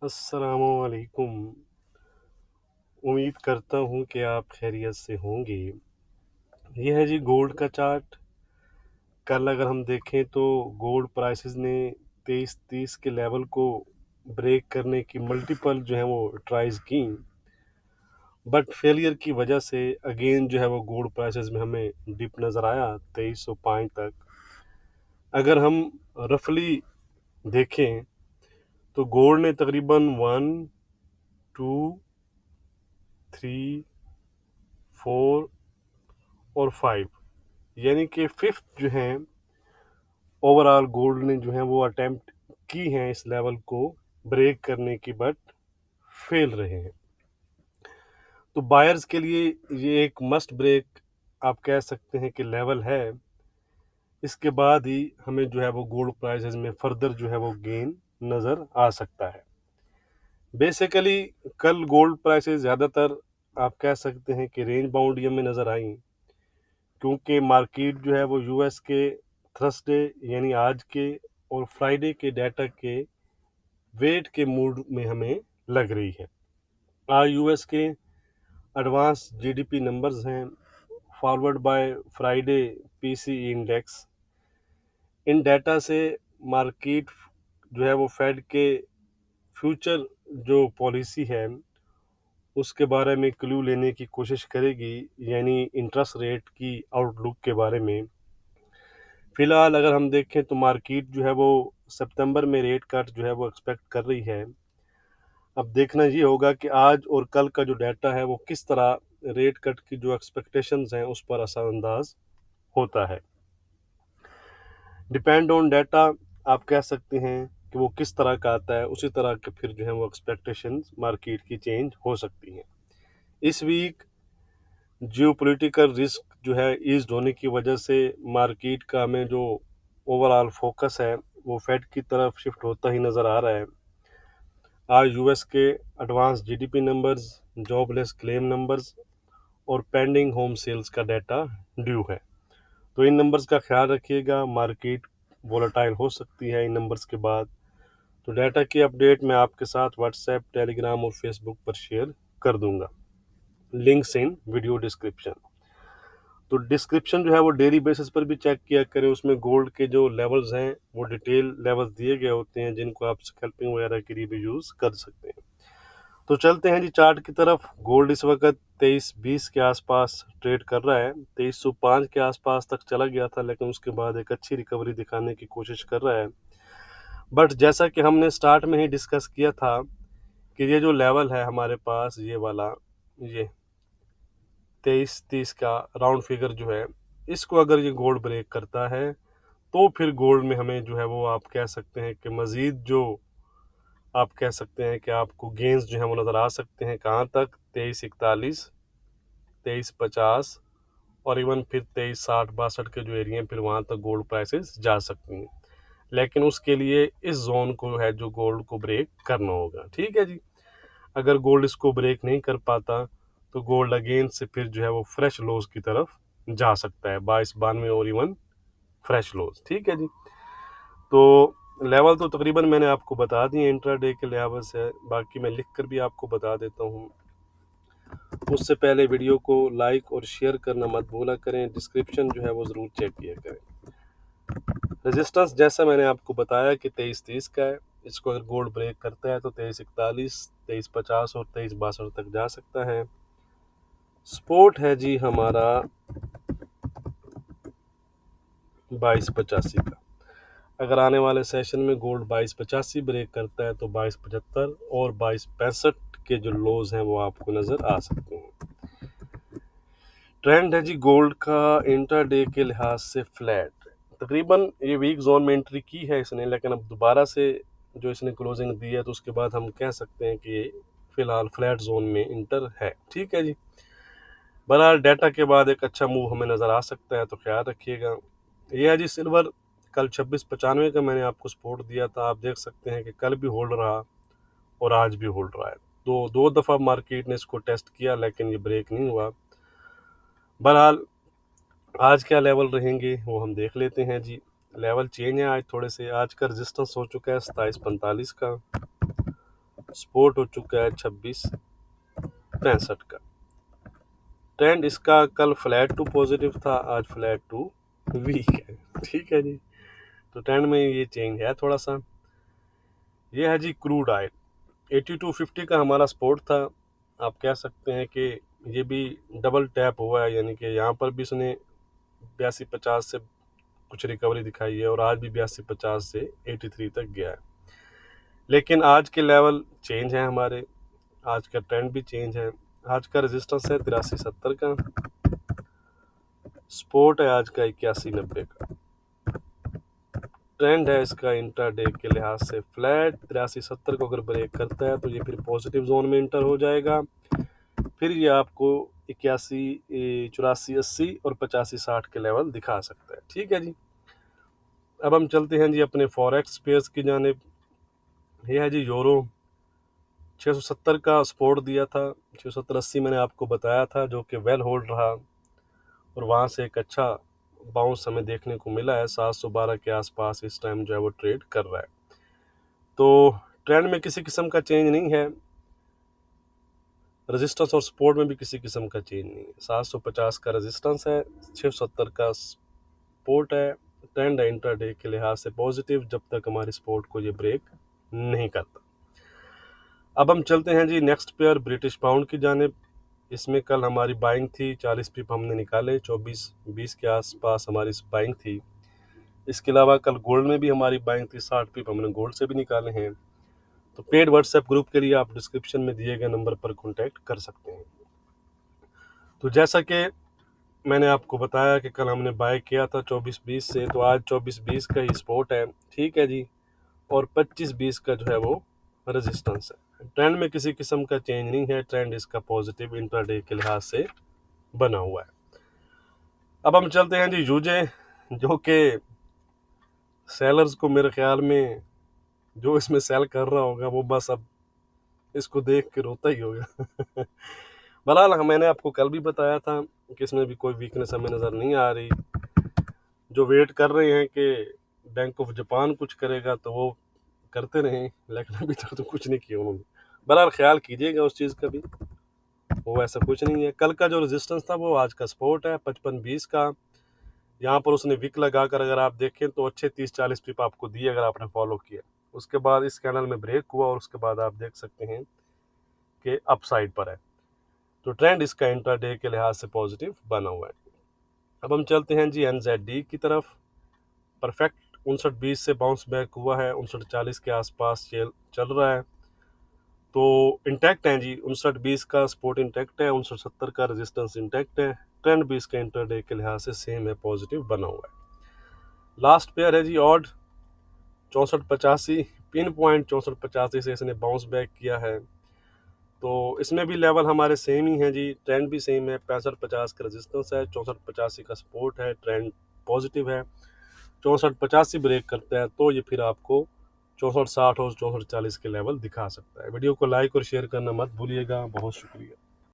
अस्सलामुअलैकुम। उम्मीद करता हूँ कि आप खैरियत से होंगे। ये है जी गोल्ड का चार्ट। कल अगर हम देखें तो गोल्ड प्राइसेस ने 2330 के लेवल को ब्रेक करने की मल्टीपल जो है वो ट्राइज की, बट फेलियर की वजह से अगेन जो है वो गोल्ड प्राइसेस में हमें डिप नज़र आया 2305 तक। अगर हम रफली देखें तो गोल्ड ने तकरीबन 1, 2, 3, 4 और 5 यानी कि फिफ्थ जो है ओवरऑल गोल्ड ने जो है वो अटेम्प्ट की हैं इस लेवल को ब्रेक करने की, बट फेल रहे हैं। तो बायर्स के लिए ये एक मस्ट ब्रेक आप कह सकते हैं कि लेवल है। इसके बाद ही हमें जो है वो गोल्ड प्राइसेस में फर्दर जो है वो गेन नज़र आ सकता है। बेसिकली कल गोल्ड प्राइसेस ज़्यादातर आप कह सकते हैं कि रेंज बाउंड में नज़र आई, क्योंकि मार्केट जो है वो यूएस के थर्सडे यानी आज के और फ्राइडे के डाटा के वेट के मूड में हमें लग रही है। आज यूएस के एडवांस जीडीपी नंबर्स हैं, forward by Friday PCE index. In data से मार्केट जो है वो फेड के फ्यूचर जो पॉलिसी है उसके बारे में क्लू लेने की कोशिश करेगी, यानी इंटरेस्ट रेट की आउटलुक के बारे में। फिलहाल अगर हम देखें तो मार्केट जो है वो सितंबर में रेट कट जो है वो एक्सपेक्ट कर रही है। अब देखना ये होगा कि आज और कल का जो डाटा है वो किस तरह रेट कट की जो एक्सपेक्टेशंस हैं उस पर असरअंदाज होता है। डिपेंड ऑन डाटा आप कह सकते हैं कि वो किस तरह का आता है, उसी तरह के फिर जो है वो एक्सपेक्टेशंस मार्केट की चेंज हो सकती हैं। इस वीक जियोपॉलिटिकल रिस्क जो है ईज्ड होने की वजह से मार्केट का हमें जो ओवरऑल फोकस है वो फेड की तरफ शिफ्ट होता ही नज़र आ रहा है। आज यूएस के advance GDP numbers, jobless claim numbers और पेंडिंग होम सेल्स का डाटा ड्यू है। तो इन नंबर्स का ख्याल रखिएगा, मार्केट वोलेटाइल हो सकती है इन नंबर्स के बाद। तो डाटा की अपडेट मैं आपके साथ व्हाट्सएप, टेलीग्राम और फेसबुक पर शेयर कर दूंगा। Links in video description. तो डिस्क्रिप्शन जो है वो डेली बेसिस पर भी चेक किया करें, उसमें गोल्ड के जो लेवल्स हैं वो डिटेल लेवल्स दिए गए होते हैं जिनको आप स्कैल्पिंग वगैरह के लिए भी यूज़ कर सकते हैं। तो चलते हैं जी चार्ट की तरफ। गोल्ड इस वक्त 2320 के आसपास ट्रेड कर रहा है। 2305 के आसपास तक चला गया था, लेकिन उसके बाद एक अच्छी रिकवरी दिखाने की कोशिश कर रहा है। बट जैसा कि हमने स्टार्ट में ही डिस्कस किया था कि ये जो लेवल है हमारे पास, ये वाला, ये 2330 का राउंड फिगर जो है, इसको अगर ये गोल्ड ब्रेक करता है तो फिर गोल्ड में हमें जो है वो आप कह सकते हैं कि मज़ीद जो आप कह सकते हैं कि आपको गेंस जो है वो नज़र आ सकते हैं। कहाँ तक? 2341, 2350 और इवन फिर 2360-62 के जो एरिया हैं, फिर वहाँ तक गोल्ड प्राइसेस जा सकती हैं। लेकिन उसके लिए इस जोन को है जो गोल्ड को ब्रेक करना होगा। ठीक है जी। अगर गोल्ड इसको ब्रेक नहीं कर पाता तो गोल्ड अगेन से फिर जो है वो फ्रेश लोज की तरफ जा सकता है, 2292 और इवन फ्रेश लोज। ठीक है जी। तो लेवल तो तकरीबन मैंने आपको बता दिए इंट्राडे के लिहाज से, बाकी मैं लिख कर भी आपको बता देता हूँ। उससे पहले वीडियो को लाइक और शेयर करना मत भूला करें, डिस्क्रिप्शन जो है वो ज़रूर चेक किया करें। रेजिस्टेंस जैसा मैंने आपको बताया कि 2330 का है, इसको अगर गोल्ड ब्रेक करता है तो 2341, 2350 और 2362 तक जा सकता है। सपोर्ट है जी हमारा 2285 का। अगर आने वाले सेशन में गोल्ड 2285 ब्रेक करता है तो 2275 और 2265 के जो लोज हैं वो आपको नज़र आ सकते हैं। ट्रेंड है जी गोल्ड का इंट्राडे के लिहाज से फ्लैट। तकरीबन ये वीक जोन में एंट्री की है इसने, लेकिन अब दोबारा से जो इसने क्लोजिंग दी है तो उसके बाद हम कह सकते हैं कि फिलहाल फ्लैट जोन में इंटर है। ठीक है जी। बहरहाल डाटा के बाद एक अच्छा मूव हमें नज़र आ सकता है, तो ख्याल रखिएगा। ये है जी सिल्वर। कल 2695 का मैंने आपको सपोर्ट दिया था, आप देख सकते हैं कि कल भी होल्ड रहा और आज भी होल्ड रहा है। तो दो दफ़ा मार्केट ने इसको टेस्ट किया लेकिन ये ब्रेक नहीं हुआ। बहरहाल आज क्या लेवल रहेंगे वो हम देख लेते हैं जी। लेवल चेंज है आज थोड़े से। आज का रेजिस्टेंस हो चुका है 2745 का, सपोर्ट हो चुका है 26.65 का। ट्रेंड इसका कल फ्लैट टू पॉजिटिव था, आज फ्लैट टू वीक है। ठीक है जी, तो ट्रेंड में ये चेंज है थोड़ा सा। ये है जी क्रूड ऑयल, 8250 का हमारा सपोर्ट था। आप कह सकते हैं कि ये भी डबल टैप हुआ है, यानी कि यहाँ पर भी इसने 8250 से कुछ रिकवरी दिखाई है और आज भी 8250 से 83 तक गया है। लेकिन आज के लेवल चेंज है हमारे, आज का ट्रेंड भी चेंज है। आज का रेजिस्टेंस है 8370 का, सपोर्ट है आज का 8190 का। ट्रेंड है इसका इंट्राडे के लिहाज से फ्लैट, 8370 को अगर ब्रेक करता है तो ये फिर पॉजिटिव जोन में इंटर हो जाएगा। फिर ये आपको 81 84 80 और 85 60 के लेवल दिखा सकता है। ठीक है जी, अब हम चलते हैं जी अपने फॉरेक्स पेयर्स की जानिब। ये है जी यूरो, 670 का सपोर्ट दिया था, 670-80 मैंने आपको बताया था, जो कि वेल होल्ड रहा और वहाँ से एक अच्छा बाउंस हमें देखने को मिला है। 712 के आसपास इस टाइम जो है वो ट्रेड कर रहा है। तो ट्रेंड में किसी किस्म का चेंज नहीं है, रेजिस्टेंस और सपोर्ट में भी किसी किस्म का चेंज नहीं है। 750 का रेजिस्टेंस है, 670 का सपोर्ट है। ट्रेंड है इंट्राडे के लिहाज से पॉजिटिव, जब तक हमारी सपोर्ट को ये ब्रेक नहीं करता। अब हम चलते हैं जी नेक्स्ट पेयर ब्रिटिश पाउंड की जानिब। इसमें कल हमारी बाइंग थी, 40 पिप हमने निकाले, 24-20 के आसपास हमारी बाइंग थी। इसके अलावा कल गोल्ड में भी हमारी बाइंग थी, 60 पिप हमने गोल्ड से भी निकाले हैं। तो पेड व्हाट्सएप ग्रुप के लिए आप डिस्क्रिप्शन में दिए गए नंबर पर कॉन्टैक्ट कर सकते हैं। तो जैसा कि मैंने आपको बताया कि कल हमने बाय किया था 24-20 से, तो आज 24-20 का ही सपोर्ट है। ठीक है जी, और 25-20 का जो है वो रेजिस्टेंस है। ट्रेंड में किसी किस्म का चेंज नहीं है, ट्रेंड इसका पॉजिटिव इंट्राडे के लिहाज से बना हुआ है। अब हम चलते हैं जी यूजे, जो कि सेलर्स को मेरे ख्याल में जो इसमें सेल कर रहा होगा वो बस अब इसको देख के रोता ही होगा। बहरहाल मैंने आपको कल भी बताया था कि इसमें भी कोई वीकनेस हमें नज़र नहीं आ रही। जो वेट कर रहे हैं कि बैंक ऑफ जापान कुछ करेगा तो वो करते रहें, लेकिन अभी तक तो कुछ नहीं किया उन्होंने। बहरहाल ख्याल कीजिएगा उस चीज़ का भी, वो ऐसा कुछ नहीं है। कल का जो रेजिस्टेंस था वो आज का सपोर्ट है 55-20 का। यहाँ पर उसने विक लगा कर अगर आप देखें तो अच्छे 30-40 पिप आपको दिए अगर आपने फॉलो किया। उसके बाद इस कैंडल में ब्रेक हुआ और उसके बाद आप देख सकते हैं कि अपसाइड पर है। तो ट्रेंड इसका इंट्राडे के लिहाज से पॉजिटिव बना हुआ है। अब हम चलते हैं जी NZD की तरफ। परफेक्ट 59-20 से बाउंस बैक हुआ है, 59-40 के आसपास चल रहा है। तो इंटैक्ट है जी, 59-20 का सपोर्ट इंटैक्ट है, 59-70 का रेजिस्टेंस इंटैक्ट है। ट्रेंड भी इसका इंट्राडे के लिहाज से सेम है, पॉजिटिव बना हुआ है। लास्ट पेयर है जी ऑड, 64-85, पिन पॉइंट 64-85 से इसने बाउंस बैक किया है। तो इसमें भी लेवल हमारे सेम ही हैं जी, ट्रेंड भी सेम है। 65-50 का रेजिस्टेंस है, 64-85 का सपोर्ट है, ट्रेंड पॉजिटिव है। 64-85 ब्रेक करता है तो ये फिर आपको 64-60 और 64-40 के लेवल दिखा सकता है। वीडियो को लाइक और शेयर करना मत भूलिएगा। बहुत शुक्रिया।